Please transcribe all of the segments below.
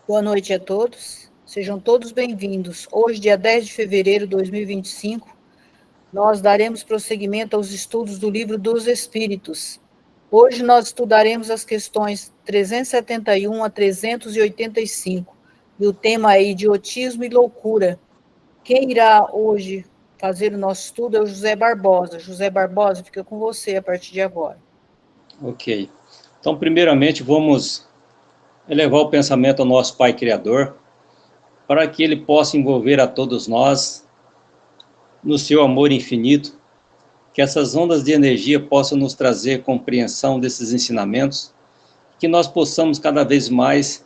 Boa noite a todos. Sejam todos bem-vindos. Hoje, dia 10 de fevereiro de 2025, nós daremos prosseguimento aos estudos do Livro dos Espíritos. Hoje nós estudaremos as questões 371 a 385, e o tema é idiotismo e loucura. Quem irá hoje fazer o nosso estudo é o José Barbosa. José Barbosa, fica com você a partir de agora. Ok. Então, primeiramente, vamos elevar o pensamento ao nosso Pai Criador, para que Ele possa envolver a todos nós no seu amor infinito, que essas ondas de energia possam nos trazer compreensão desses ensinamentos, que nós possamos cada vez mais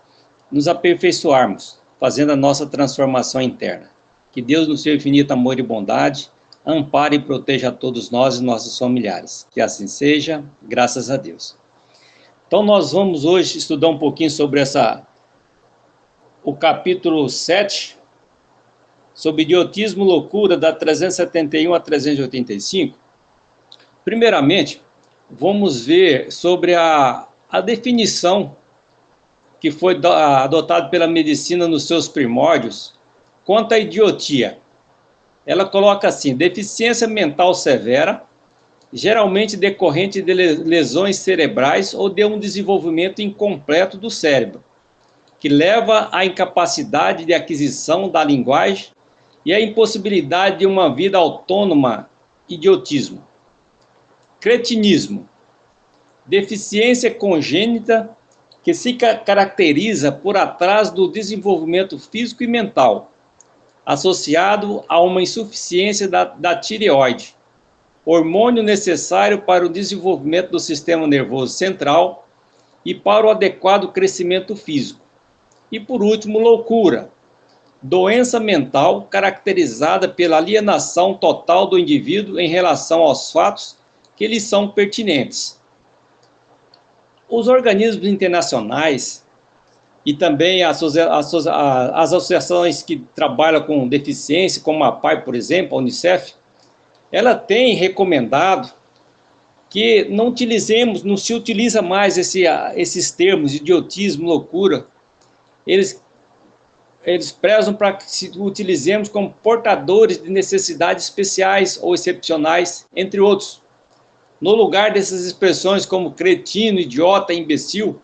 nos aperfeiçoarmos, fazendo a nossa transformação interna. Que Deus, no seu infinito amor e bondade, ampare e proteja a todos nós e nossos familiares. Que assim seja, graças a Deus. Então nós vamos hoje estudar um pouquinho sobre o capítulo 7, sobre idiotismo e loucura, da 371 a 385. Primeiramente, vamos ver sobre a definição que foi adotada pela medicina nos seus primórdios quanto à idiotia. Ela coloca assim: deficiência mental severa, geralmente decorrente de lesões cerebrais ou de um desenvolvimento incompleto do cérebro, que leva à incapacidade de aquisição da linguagem e à impossibilidade de uma vida autônoma. Idiotismo. Cretinismo. Deficiência congênita que se caracteriza por atraso do desenvolvimento físico e mental, associado a uma insuficiência da tireoide, hormônio necessário para o desenvolvimento do sistema nervoso central e para o adequado crescimento físico. E por último, loucura, doença mental caracterizada pela alienação total do indivíduo em relação aos fatos que lhes são pertinentes. Os organismos internacionais e também as associações que trabalham com deficiência, como a PAI, por exemplo, a Unicef, ela tem recomendado que não se utiliza mais esses termos, idiotismo, loucura. Eles prezam para que se utilizemos como portadores de necessidades especiais ou excepcionais, entre outros. No lugar dessas expressões como cretino, idiota, imbecil,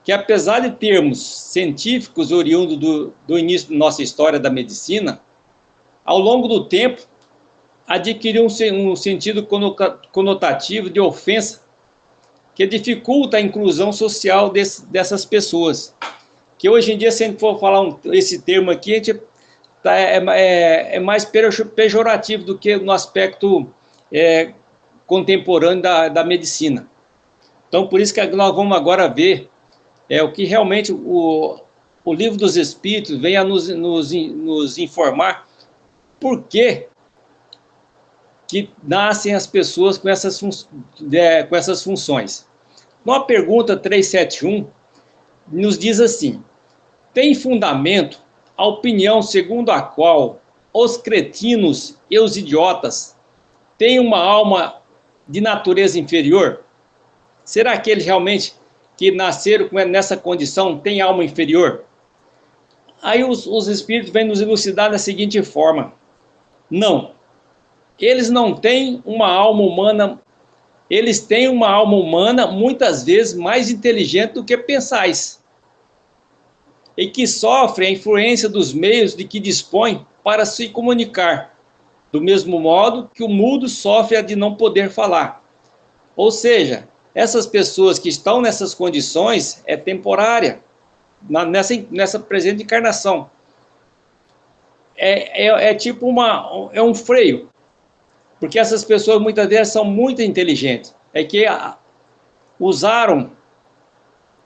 que apesar de termos científicos oriundos do início da nossa história da medicina, ao longo do tempo, adquiriu um sentido conotativo de ofensa que dificulta a inclusão social dessas pessoas. Que hoje em dia, se a gente for falar esse termo aqui, a gente é mais pejorativo do que no aspecto contemporâneo da medicina. Então, por isso que nós vamos agora ver o que realmente o Livro dos Espíritos vem a nos informar por que nascem as pessoas com essas funções. Na pergunta 371, nos diz assim: tem fundamento a opinião segundo a qual os cretinos e os idiotas têm uma alma de natureza inferior? Será que eles realmente que nasceram nessa condição têm alma inferior? Aí os espíritos vêm nos elucidar da seguinte forma: não, eles não têm uma alma humana, eles têm uma alma humana muitas vezes mais inteligente do que pensais, e que sofre a influência dos meios de que dispõe para se comunicar, do mesmo modo que o mudo sofre a de não poder falar. Ou seja, essas pessoas que estão nessas condições é temporária, nessa presente encarnação. Tipo um freio, porque essas pessoas muitas vezes são muito inteligentes, que usaram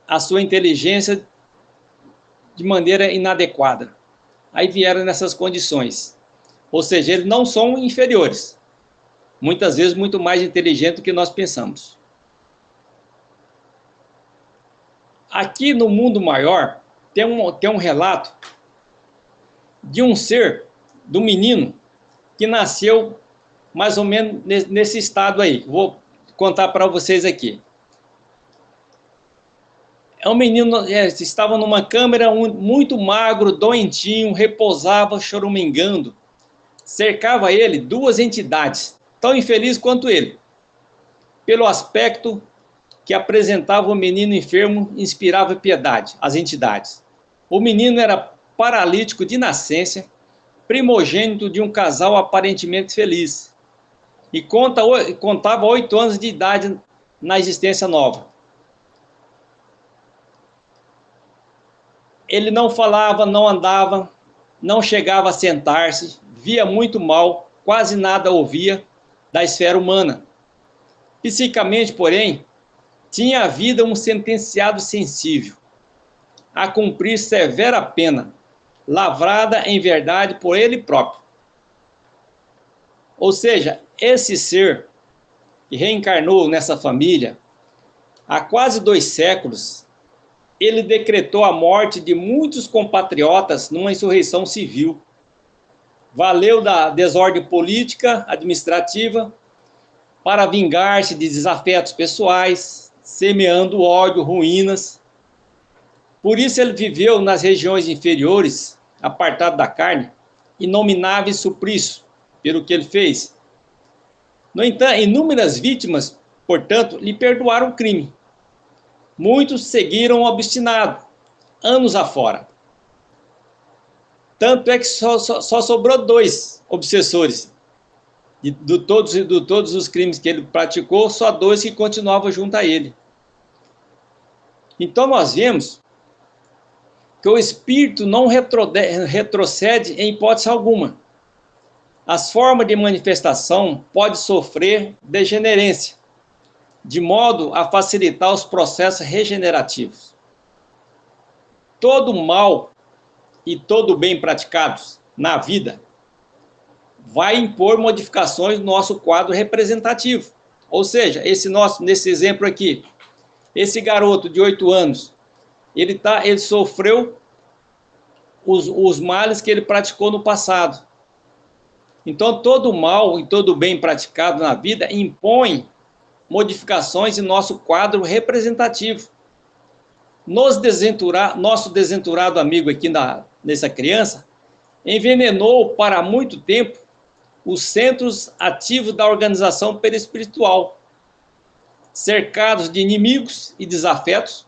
a sua inteligência de maneira inadequada. Aí vieram nessas condições. Ou seja, eles não são inferiores. Muitas vezes muito mais inteligentes do que nós pensamos. Aqui no mundo maior, tem um relato de um ser, do menino, que nasceu mais ou menos nesse estado aí. Vou contar para vocês aqui. O menino estava numa câmara muito magro, doentinho, repousava, choramingando. Cercava ele duas entidades, tão infelizes quanto ele. Pelo aspecto que apresentava o menino enfermo, inspirava piedade às entidades. O menino era paralítico de nascença, primogênito de um casal aparentemente feliz, e contava 8 anos de idade na existência nova. Ele não falava, não andava, não chegava a sentar-se, via muito mal, quase nada ouvia da esfera humana. Psicamente, porém, tinha a vida um sentenciado sensível, a cumprir severa pena, lavrada em verdade por ele próprio. Ou seja, esse ser que reencarnou nessa família, há quase 2 séculos, ele decretou a morte de muitos compatriotas numa insurreição civil. Valeu da desordem política, administrativa, para vingar-se de desafetos pessoais, semeando ódio, ruínas. Por isso ele viveu nas regiões inferiores, apartado da carne, inominável suplício, pelo que ele fez. No entanto, inúmeras vítimas, portanto, lhe perdoaram o crime. Muitos seguiram obstinado, anos afora. Tanto é que só sobrou 2 obsessores. De todos os crimes que ele praticou, só 2 que continuavam junto a ele. Então nós vemos que o espírito não retrocede em hipótese alguma. As formas de manifestação podem sofrer degenerência, de modo a facilitar os processos regenerativos. Todo mal e todo bem praticados na vida vai impor modificações no nosso quadro representativo. Ou seja, nesse exemplo aqui, esse garoto de 8 anos, ele sofreu os males que ele praticou no passado. Então, todo mal e todo bem praticado na vida impõe modificações em nosso quadro representativo. Nosso desventurado amigo aqui nessa criança envenenou para muito tempo os centros ativos da organização perispiritual, cercados de inimigos e desafetos,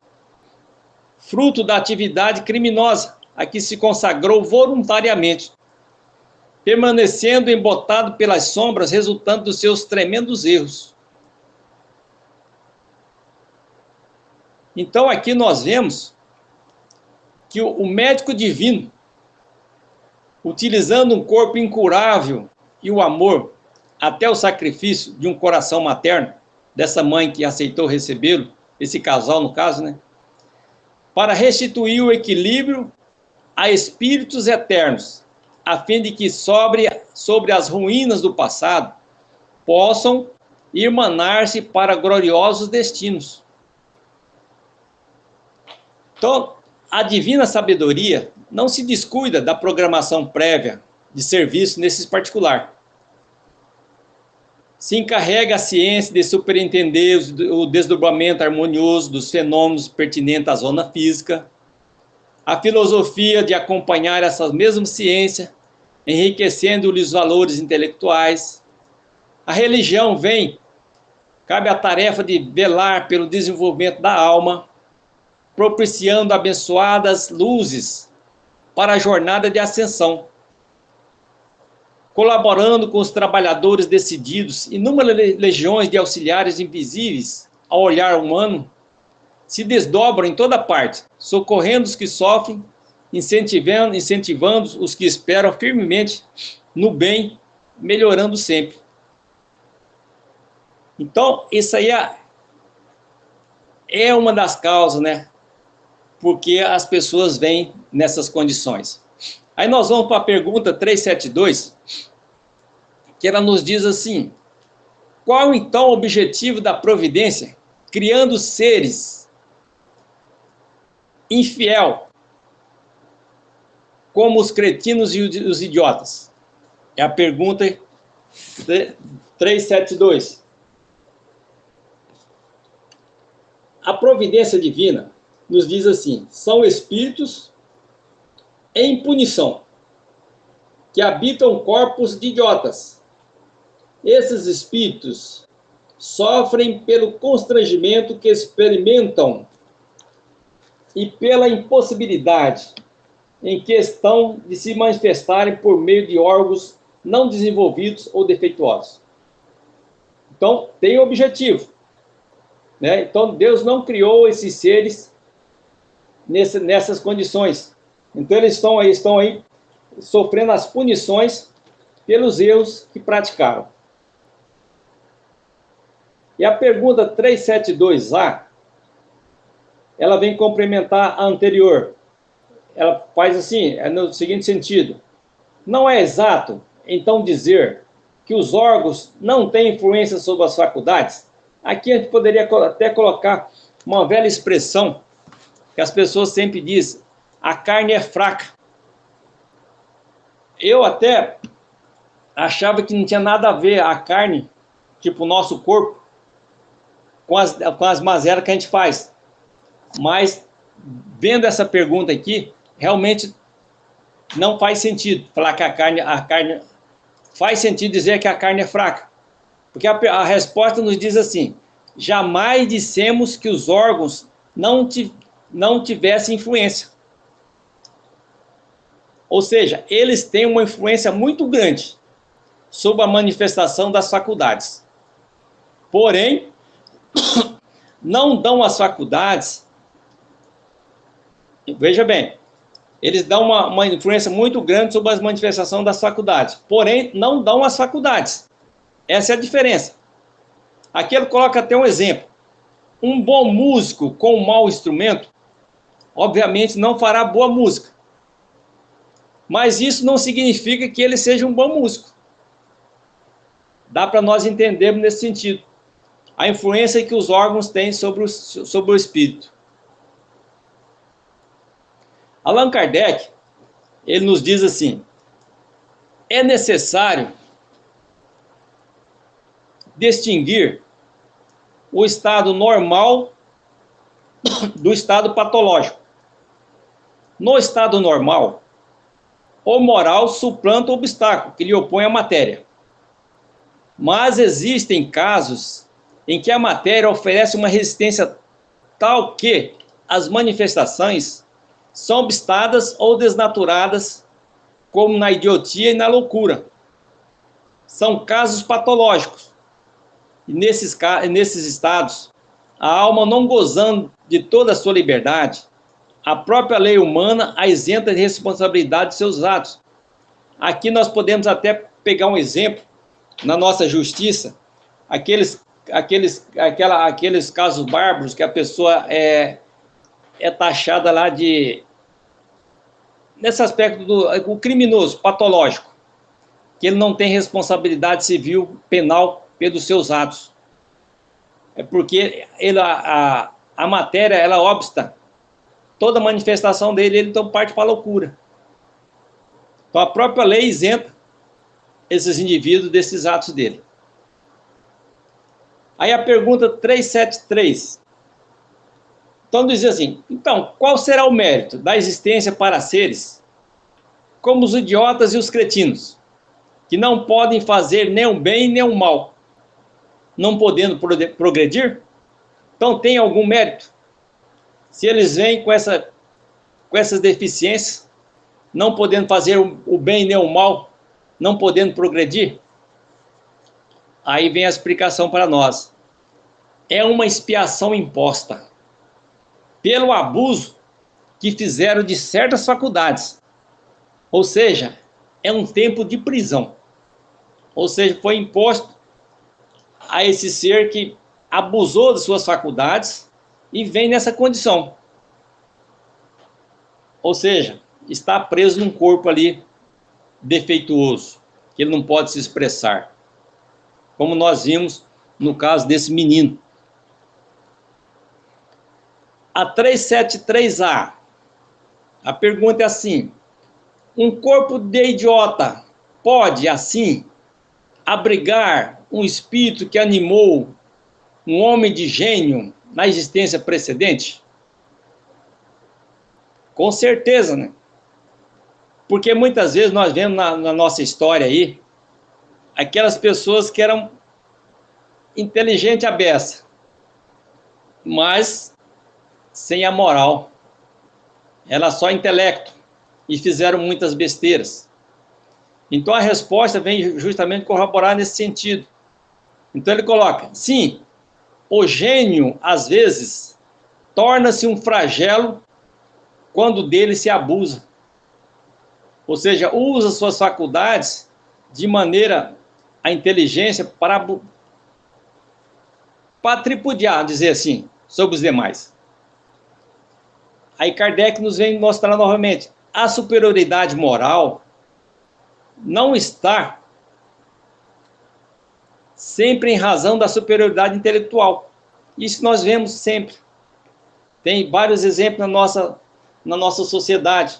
fruto da atividade criminosa a que se consagrou voluntariamente, permanecendo embotado pelas sombras resultantes dos seus tremendos erros. Então aqui nós vemos que o médico divino, utilizando um corpo incurável e o amor até o sacrifício de um coração materno, dessa mãe que aceitou recebê-lo, esse casal no caso, né? Para restituir o equilíbrio a espíritos eternos, a fim de que sobre as ruínas do passado possam irmanar-se para gloriosos destinos. Então, a divina sabedoria não se descuida da programação prévia de serviço nesses particular. Se encarrega a ciência de superentender o desdobramento harmonioso dos fenômenos pertinentes à zona física, a filosofia de acompanhar essa mesma ciência, enriquecendo-lhes os valores intelectuais. A religião cabe a tarefa de velar pelo desenvolvimento da alma, propiciando abençoadas luzes para a jornada de ascensão. Colaborando com os trabalhadores decididos, inúmeras legiões de auxiliares invisíveis ao olhar humano se desdobram em toda parte, socorrendo os que sofrem, incentivando os que esperam firmemente no bem, melhorando sempre. Então, isso aí é uma das causas, né? Porque as pessoas vêm nessas condições. Aí nós vamos para a pergunta 372, que ela nos diz assim: qual então o objetivo da providência, criando seres infiel, como os cretinos e os idiotas? É a pergunta 372. A providência divina nos diz assim: são espíritos em punição, que habitam corpos de idiotas. Esses espíritos sofrem pelo constrangimento que experimentam e pela impossibilidade em que estão de se manifestarem por meio de órgãos não desenvolvidos ou defeituosos. Então, tem objetivo, né? Então, Deus não criou esses seres nessas condições. Então, eles estão aí sofrendo as punições pelos erros que praticaram. E a pergunta 372A, ela vem complementar a anterior. Ela faz assim, no seguinte sentido: não é exato, então, dizer que os órgãos não têm influência sobre as faculdades? Aqui a gente poderia até colocar uma velha expressão que as pessoas sempre dizem: a carne é fraca. Eu até achava que não tinha nada a ver a carne, tipo o nosso corpo, com as mazelas que a gente faz. Mas, vendo essa pergunta aqui, realmente não faz sentido falar que a carne faz sentido dizer que a carne é fraca. Porque a resposta nos diz assim: jamais dissemos que os órgãos não tivessem influência. Ou seja, eles têm uma influência muito grande sobre a manifestação das faculdades. Porém, não dão às faculdades, veja bem, eles dão uma influência muito grande sobre a manifestação das faculdades, porém, não dão às faculdades. Essa é a diferença. Aqui ele coloca até um exemplo. Um bom músico com um mau instrumento, obviamente não fará boa música. Mas isso não significa que ele seja um bom músico. Dá para nós entendermos nesse sentido a influência que os órgãos têm sobre o espírito. Allan Kardec, ele nos diz assim: é necessário distinguir o estado normal do estado patológico. No estado normal, o moral suplanta o obstáculo que lhe opõe à matéria. Mas existem casos em que a matéria oferece uma resistência tal que as manifestações são obstadas ou desnaturadas, como na idiotia e na loucura. São casos patológicos. E nesses estados, a alma não gozando de toda a sua liberdade, a própria lei humana a isenta de responsabilidade de seus atos. Aqui nós podemos até pegar um exemplo na nossa justiça, aqueles casos bárbaros que a pessoa é taxada lá nesse aspecto do criminoso, patológico, que ele não tem responsabilidade civil, penal pelos seus atos. É porque a matéria, ela obsta toda manifestação dele, ele então parte para a loucura. Então a própria lei isenta esses indivíduos desses atos dele. Aí a pergunta 373. Então diz assim: então, qual será o mérito da existência para seres como os idiotas e os cretinos, que não podem fazer nem o bem nem o mal, não podendo progredir? Então tem algum mérito? Se eles vêm com essas deficiências, não podendo fazer o bem nem o mal, não podendo progredir? Aí vem a explicação para nós. É uma expiação imposta pelo abuso que fizeram de certas faculdades. Ou seja, é um tempo de prisão. Ou seja, foi imposto a esse ser que abusou de suas faculdades e vem nessa condição. Ou seja, está preso num corpo ali defeituoso, que ele não pode se expressar. Como nós vimos no caso desse menino. A 373A. A pergunta é assim: um corpo de idiota pode, assim, abrigar um espírito que animou um homem de gênio na existência precedente? Com certeza, né? Porque muitas vezes nós vemos na nossa história aí, aquelas pessoas que eram inteligentes à beça, mas sem a moral. Era só intelecto e fizeram muitas besteiras. Então a resposta vem justamente corroborar nesse sentido. Então ele coloca, sim, o gênio, às vezes, torna-se um flagelo quando dele se abusa. Ou seja, usa suas faculdades de maneira, a inteligência, para tripudiar, dizer assim, sobre os demais. Aí Kardec nos vem mostrar novamente, a superioridade moral não está sempre em razão da superioridade intelectual. Isso nós vemos sempre. Tem vários exemplos na nossa sociedade.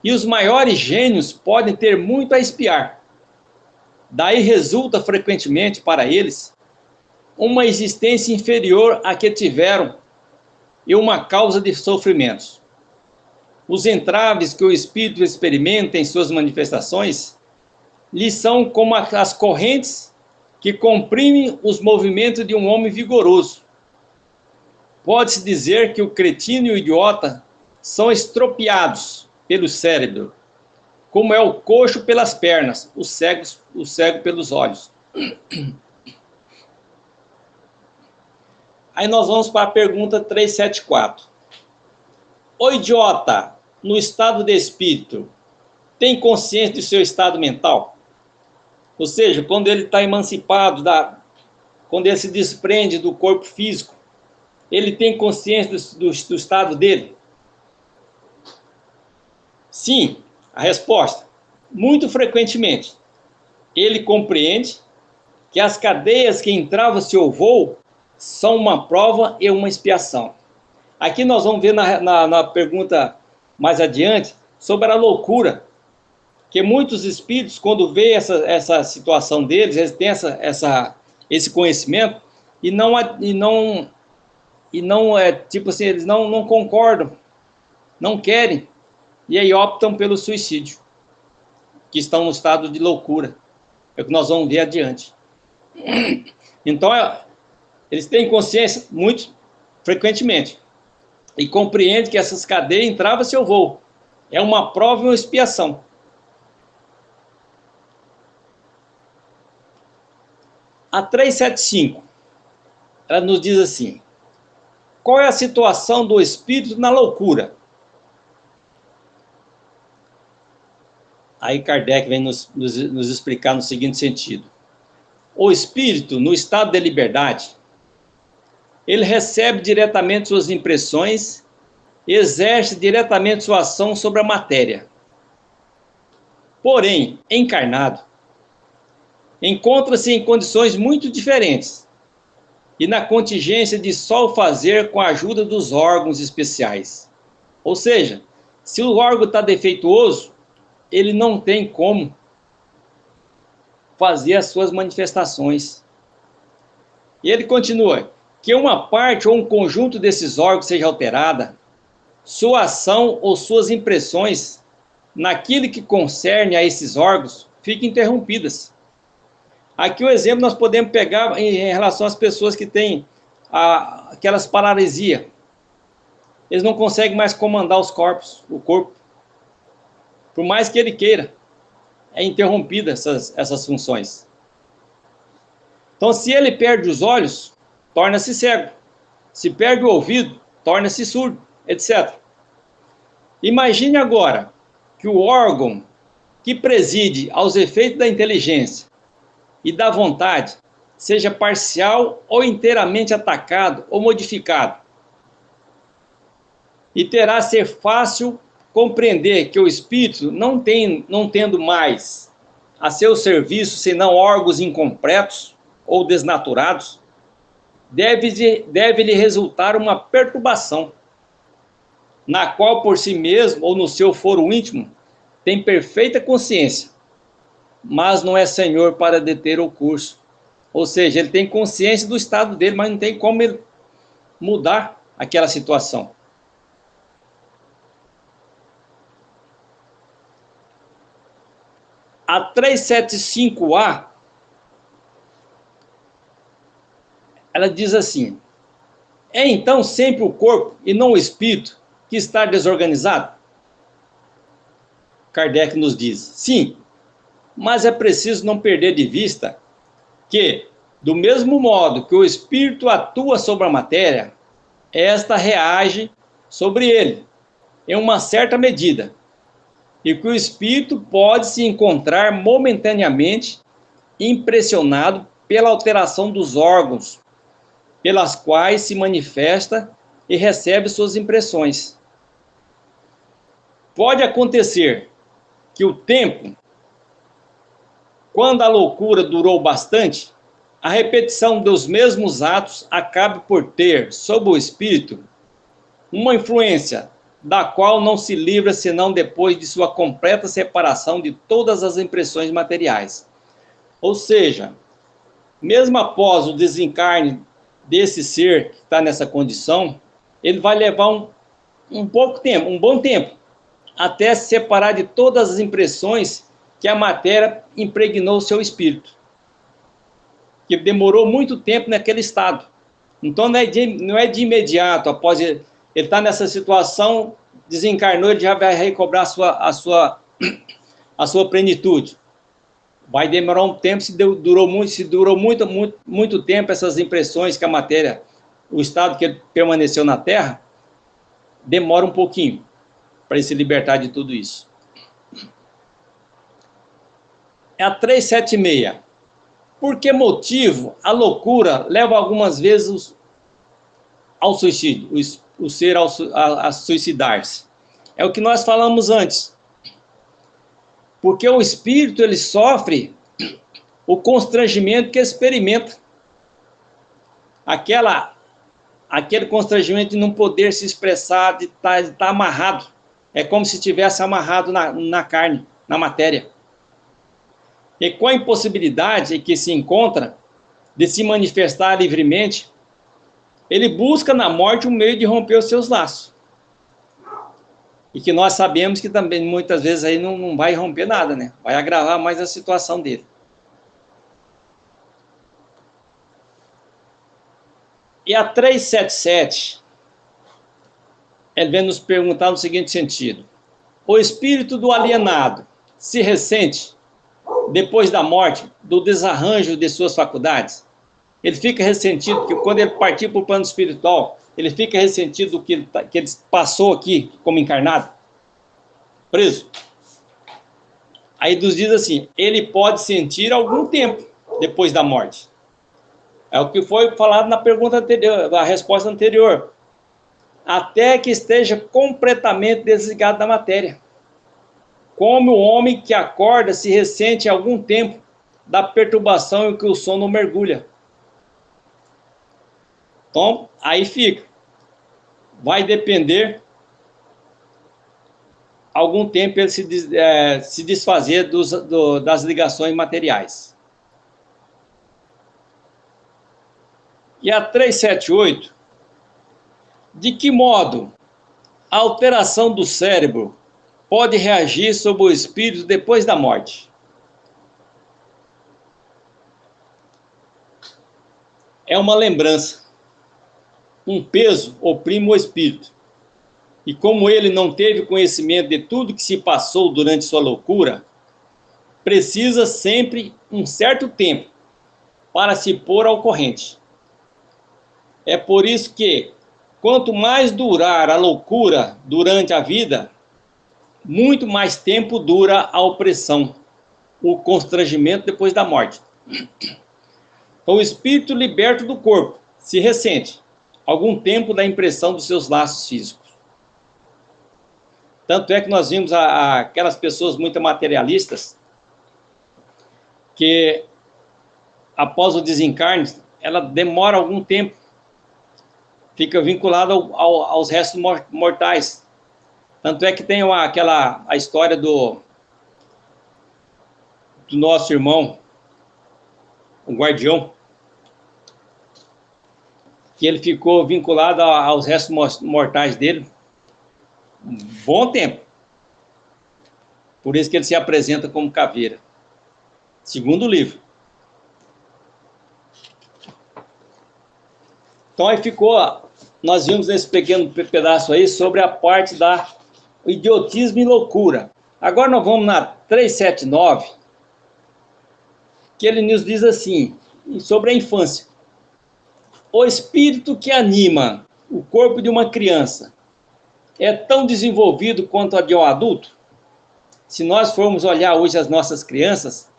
E os maiores gênios podem ter muito a espiar. Daí resulta frequentemente para eles uma existência inferior à que tiveram e uma causa de sofrimentos. Os entraves que o espírito experimenta em suas manifestações lhe são como as correntes que comprimem os movimentos de um homem vigoroso. Pode-se dizer que o cretino e o idiota são estropiados pelo cérebro, como é o coxo pelas pernas, o cego pelos olhos. Aí nós vamos para a pergunta 374. O idiota, no estado de espírito, tem consciência do seu estado mental? Ou seja, quando ele está emancipado, quando ele se desprende do corpo físico, ele tem consciência do estado dele? Sim, a resposta, muito frequentemente. Ele compreende que as cadeias que entravam seu voo são uma prova e uma expiação. Aqui nós vamos ver na pergunta mais adiante sobre a loucura, que muitos espíritos, quando veem essa situação deles, eles têm esse conhecimento e não é tipo assim, eles não concordam, não querem, e aí optam pelo suicídio, que estão no estado de loucura. É o que nós vamos ver adiante. Então, eles têm consciência muito frequentemente e compreendem que essas cadeias entravam seu voo. É uma prova e uma expiação. A 375, ela nos diz assim, qual é a situação do espírito na loucura? Aí Kardec vem nos explicar no seguinte sentido. O espírito, no estado de liberdade, ele recebe diretamente suas impressões e exerce diretamente sua ação sobre a matéria. Porém, encarnado, encontra-se em condições muito diferentes e na contingência de só o fazer com a ajuda dos órgãos especiais. Ou seja, se o órgão está defeituoso, ele não tem como fazer as suas manifestações. E ele continua, que uma parte ou um conjunto desses órgãos seja alterada, sua ação ou suas impressões, naquilo que concerne a esses órgãos, fiquem interrompidas. Aqui o exemplo nós podemos pegar em relação às pessoas que têm aquelas paralisia. Eles não conseguem mais comandar o corpo. Por mais que ele queira, é interrompida essas funções. Então, se ele perde os olhos, torna-se cego. Se perde o ouvido, torna-se surdo, etc. Imagine agora que o órgão que preside aos efeitos da inteligência e da vontade seja parcial ou inteiramente atacado ou modificado. E terá a ser fácil compreender que o espírito, não tendo mais a seu serviço senão órgãos incompletos ou desnaturados, deve-lhe resultar uma perturbação, na qual por si mesmo ou no seu foro íntimo tem perfeita consciência, mas não é senhor para deter o curso. Ou seja, ele tem consciência do estado dele, mas não tem como ele mudar aquela situação. A 375A, ela diz assim: é então sempre o corpo e não o espírito que está desorganizado? Kardec nos diz: sim, mas é preciso não perder de vista que, do mesmo modo que o espírito atua sobre a matéria, esta reage sobre ele, em uma certa medida, e que o espírito pode se encontrar momentaneamente impressionado pela alteração dos órgãos, pelas quais se manifesta e recebe suas impressões. Pode acontecer que o tempo, quando a loucura durou bastante, a repetição dos mesmos atos acabe por ter sobre o espírito uma influência da qual não se livra senão depois de sua completa separação de todas as impressões materiais. Ou seja, mesmo após o desencarne desse ser que está nessa condição, ele vai levar um bom tempo, até se separar de todas as impressões que a matéria impregnou o seu espírito, que demorou muito tempo naquele estado. Então não é de imediato, após ele estar nessa situação, desencarnou, ele já vai recobrar a sua plenitude. Vai demorar um tempo, se durou muito tempo essas impressões que a matéria, o estado que ele permaneceu na Terra, demora um pouquinho para ele se libertar de tudo isso. É a 376. Por que motivo a loucura leva algumas vezes ao suicídio, o ser a suicidar-se? É o que nós falamos antes. Porque o espírito, ele sofre o constrangimento que experimenta. Aquele constrangimento de não poder se expressar, de estar amarrado. É como se estivesse amarrado na carne, na matéria. E com a impossibilidade que se encontra de se manifestar livremente, ele busca na morte um meio de romper os seus laços. E que nós sabemos que também muitas vezes aí não vai romper nada, né? Vai agravar mais a situação dele. E a 377, ele vem nos perguntar no seguinte sentido: o espírito do alienado se ressente depois da morte do desarranjo de suas faculdades? Ele fica ressentido que quando ele partir para o plano espiritual, ele fica ressentido do que ele passou aqui como encarnado, preso. Aí nos diz assim: ele pode sentir algum tempo depois da morte. É o que foi falado na pergunta anterior, na resposta anterior. Até que esteja completamente desligado da matéria. Como o homem que acorda se ressente algum tempo da perturbação em que o sono mergulha. Então, aí fica. Vai depender algum tempo ele se desfazer das ligações materiais. E a 378, de que modo a alteração do cérebro pode reagir sobre o espírito depois da morte? É uma lembrança. Um peso oprime o espírito. E como ele não teve conhecimento de tudo que se passou durante sua loucura, precisa sempre um certo tempo para se pôr ao corrente. É por isso que, quanto mais durar a loucura durante a vida, muito mais tempo dura a opressão, o constrangimento depois da morte. Então, o espírito liberto do corpo se ressente algum tempo da impressão dos seus laços físicos. Tanto é que nós vimos aquelas pessoas muito materialistas que, após o desencarne, ela demora algum tempo, fica vinculada aos restos mortais. Tanto é que tem a história do nosso irmão, o guardião, que ele ficou vinculado aos restos mortais dele um bom tempo. Por isso que ele se apresenta como caveira. Segundo livro. Então aí ficou, nós vimos nesse pequeno pedaço aí sobre a parte da idiotismo e loucura. Agora nós vamos na 379, que ele nos diz assim, sobre a infância. O espírito que anima o corpo de uma criança é tão desenvolvido quanto a de um adulto? Se nós formos olhar hoje as nossas crianças,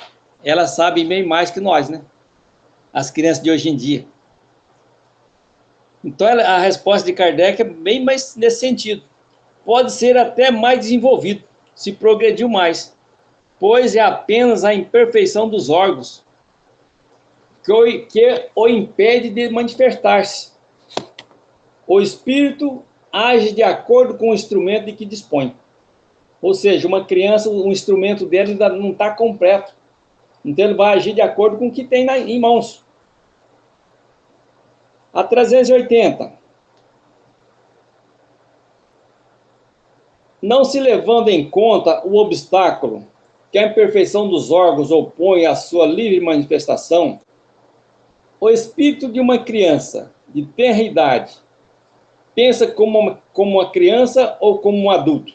elas sabem bem mais que nós, né? As crianças de hoje em dia. Então, a resposta de Kardec é bem mais nesse sentido. Pode ser até mais desenvolvido, se progrediu mais, pois é apenas a imperfeição dos órgãos que o impede de manifestar-se. O espírito age de acordo com o instrumento de que dispõe. Ou seja, uma criança, o instrumento dele ainda não está completo. Então, ele vai agir de acordo com o que tem em mãos. A 380. Não se levando em conta o obstáculo que a imperfeição dos órgãos opõe à sua livre manifestação, o espírito de uma criança de tenra idade pensa como uma criança ou como um adulto?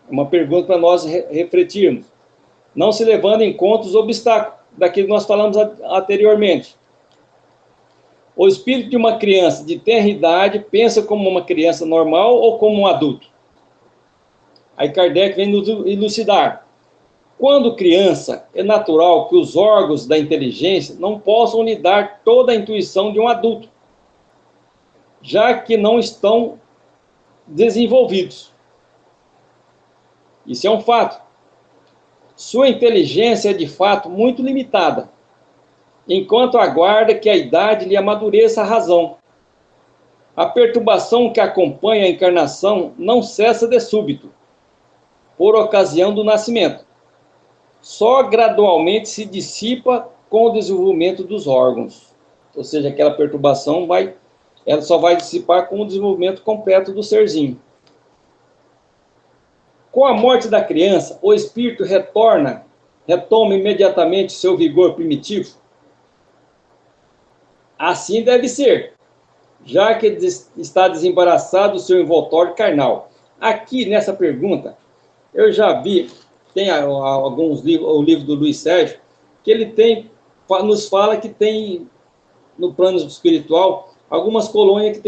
É uma pergunta para nós refletirmos. Não se levando em conta os obstáculos daquilo que nós falamos anteriormente. O espírito de uma criança de tenra idade pensa como uma criança normal ou como um adulto? Aí Kardec vem nos elucidar. Quando criança, é natural que os órgãos da inteligência não possam lhe dar toda a intuição de um adulto, já que não estão desenvolvidos. Isso é um fato. Sua inteligência é, de fato, muito limitada, enquanto aguarda que a idade lhe amadureça a razão. A perturbação que acompanha a encarnação não cessa de súbito, por ocasião do nascimento. Só gradualmente se dissipa com o desenvolvimento dos órgãos. Ou seja, aquela perturbação ela só vai dissipar com o desenvolvimento completo do serzinho. Com a morte da criança, o espírito retoma imediatamente seu vigor primitivo? Assim deve ser, já que está desembaraçado do seu envoltório carnal. Aqui, nessa pergunta, eu já vi, tem alguns livros, o livro do Luiz Sérgio, que ele nos fala que tem, no plano espiritual, algumas colônias que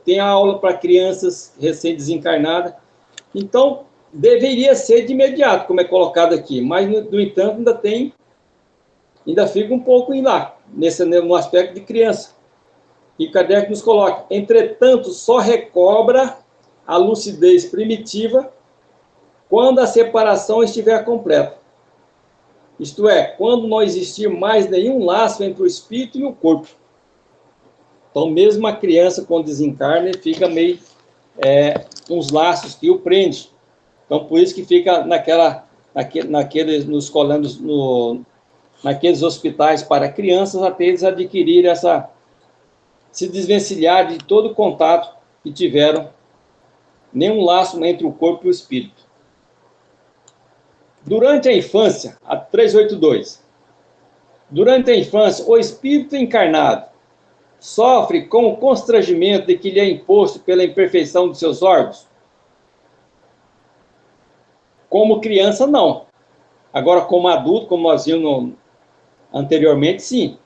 tem aula para crianças recém-desencarnadas. Então, deveria ser de imediato, como é colocado aqui, mas, no entanto, ainda fica um pouco lá, no aspecto de criança. E Kardec nos coloca, entretanto, só recobra a lucidez primitiva quando a separação estiver completa. Isto é, quando não existir mais nenhum laço entre o espírito e o corpo. Então, mesmo a criança, quando desencarna, fica meio uns laços que o prende. Então, por isso que fica naqueles hospitais para crianças, até eles adquirirem se desvencilhar de todo o contato que tiveram, nenhum laço entre o corpo e o espírito. Durante a infância, a 382. Durante a infância, o espírito encarnado sofre com o constrangimento de que lhe é imposto pela imperfeição de seus órgãos? Como criança, não. Agora, como adulto, como nós vimos anteriormente, sim.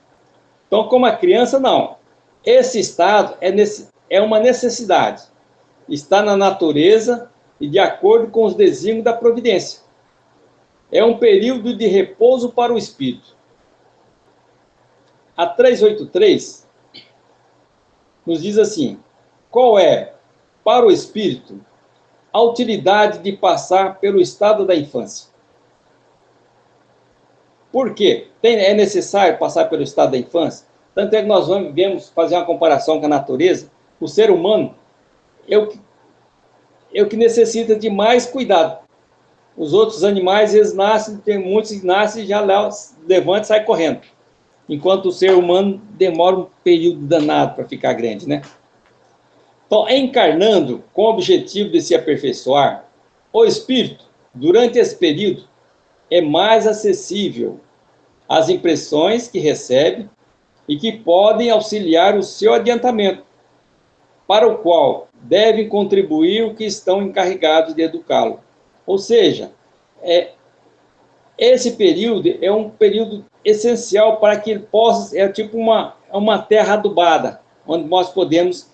Então, como a criança, não. Esse estado é uma necessidade. Está na natureza e de acordo com os desígnios da providência. É um período de repouso para o espírito. A 383 nos diz assim: qual é, para o espírito, a utilidade de passar pelo estado da infância? Por quê? É necessário passar pelo estado da infância? Tanto é que nós vamos fazer uma comparação com a natureza. O ser humano é o que necessita de mais cuidado. Os outros animais, eles nascem, tem muitos que nascem e já levantam e saem correndo. Enquanto o ser humano demora um período danado para ficar grande, né? Então, encarnando com o objetivo de se aperfeiçoar, o espírito, durante esse período, é mais acessível às impressões que recebe e que podem auxiliar o seu adiantamento, para o qual devem contribuir os que estão encarregados de educá-lo. Ou seja, esse período é um período essencial para que ele possa, é tipo uma terra adubada, onde nós podemos,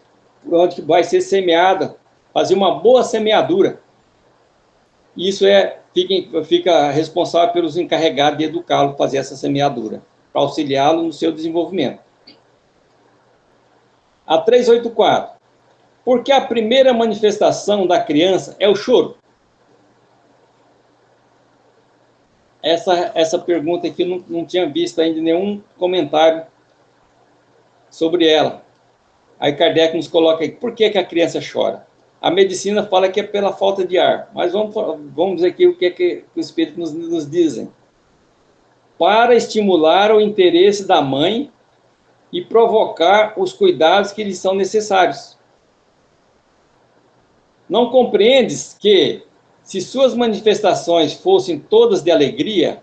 onde vai ser semeada, fazer uma boa semeadura. Isso fica responsável pelos encarregados de educá-lo, fazer essa semeadura, para auxiliá-lo no seu desenvolvimento. A 384. Porque a primeira manifestação da criança é o choro? Essa pergunta aqui eu não tinha visto ainda nenhum comentário sobre ela. Aí Kardec nos coloca aí, por que a criança chora? A medicina fala que é pela falta de ar, mas vamos ver aqui o que os espíritos nos dizem. Para estimular o interesse da mãe e provocar os cuidados que lhes são necessários. Não compreendes que, se suas manifestações fossem todas de alegria,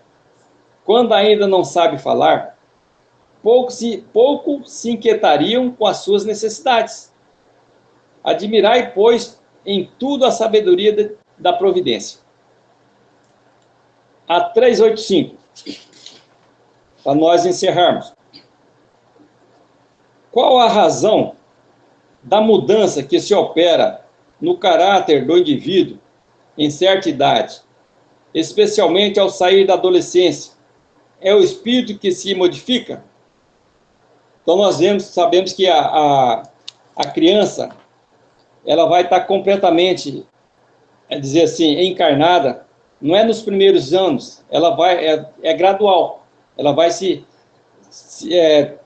quando ainda não sabe falar, pouco se inquietariam com as suas necessidades. Admirai, pois, em tudo a sabedoria da providência. A 385, para nós encerrarmos. Qual a razão da mudança que se opera no caráter do indivíduo em certa idade, especialmente ao sair da adolescência? É o espírito que se modifica? Então nós sabemos que a criança, ela vai estar completamente, dizer assim, encarnada, não é nos primeiros anos, ela é gradual, ela vai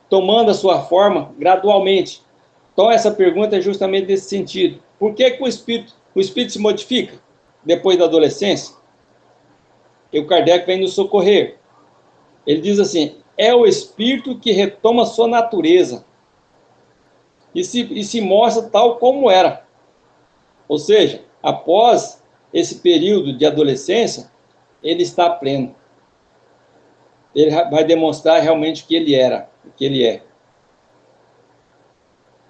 tomando a sua forma gradualmente. Então essa pergunta é justamente nesse sentido. Por que o espírito se modifica depois da adolescência? E o Kardec vem nos socorrer. Ele diz assim, é o espírito que retoma sua natureza e se mostra tal como era. Ou seja, após esse período de adolescência, ele está pleno. Ele vai demonstrar realmente o que ele era, o que ele é.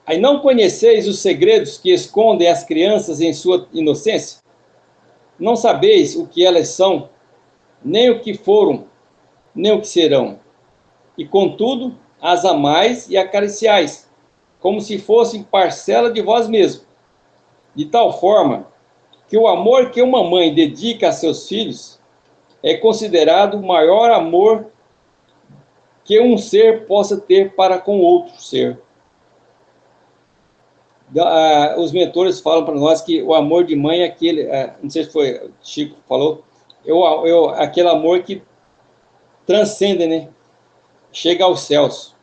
Aí não conheceis os segredos que escondem as crianças em sua inocência? Não sabeis o que elas são, nem o que foram, nem o que serão. E, contudo, as amais e acariciais, como se fossem parcela de vós mesmos. De tal forma que o amor que uma mãe dedica a seus filhos é considerado o maior amor que um ser possa ter para com outro ser. Os mentores falam para nós que o amor de mãe é aquele, não sei se foi o Chico que falou, aquele amor que transcende, né? Chega aos céus.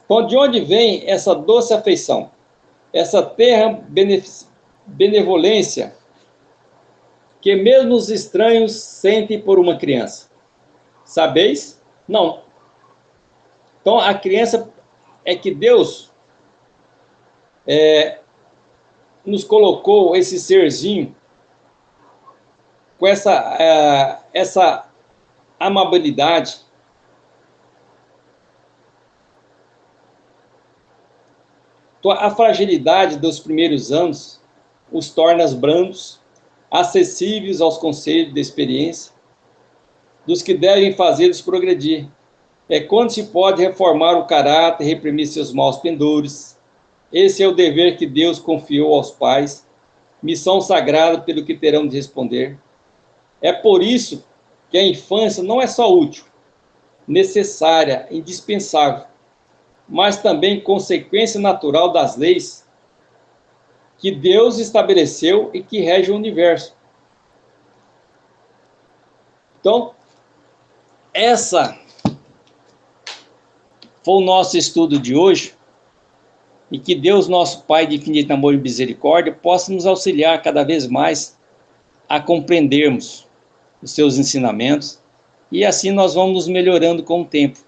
Então, de onde vem essa doce afeição? Essa terra benevolência que mesmo os estranhos sentem por uma criança? Sabeis? Não. Então, a criança é que Deus nos colocou esse serzinho com essa amabilidade, a fragilidade dos primeiros anos os torna brandos, acessíveis aos conselhos de experiência, dos que devem fazê-los progredir. É quando se pode reformar o caráter, reprimir seus maus pendores. Esse é o dever que Deus confiou aos pais, missão sagrada pelo que terão de responder. É por isso que a infância não é só útil, necessária, indispensável, mas também consequência natural das leis que Deus estabeleceu e que regem o universo. Então, essa foi o nosso estudo de hoje, e que Deus, nosso Pai de infinito amor e misericórdia, possa nos auxiliar cada vez mais a compreendermos os seus ensinamentos, e assim nós vamos nos melhorando com o tempo,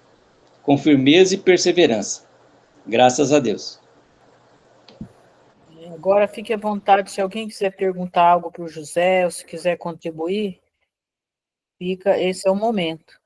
com firmeza e perseverança. Graças a Deus. Agora fique à vontade, se alguém quiser perguntar algo para o José, ou se quiser contribuir. Esse é o momento.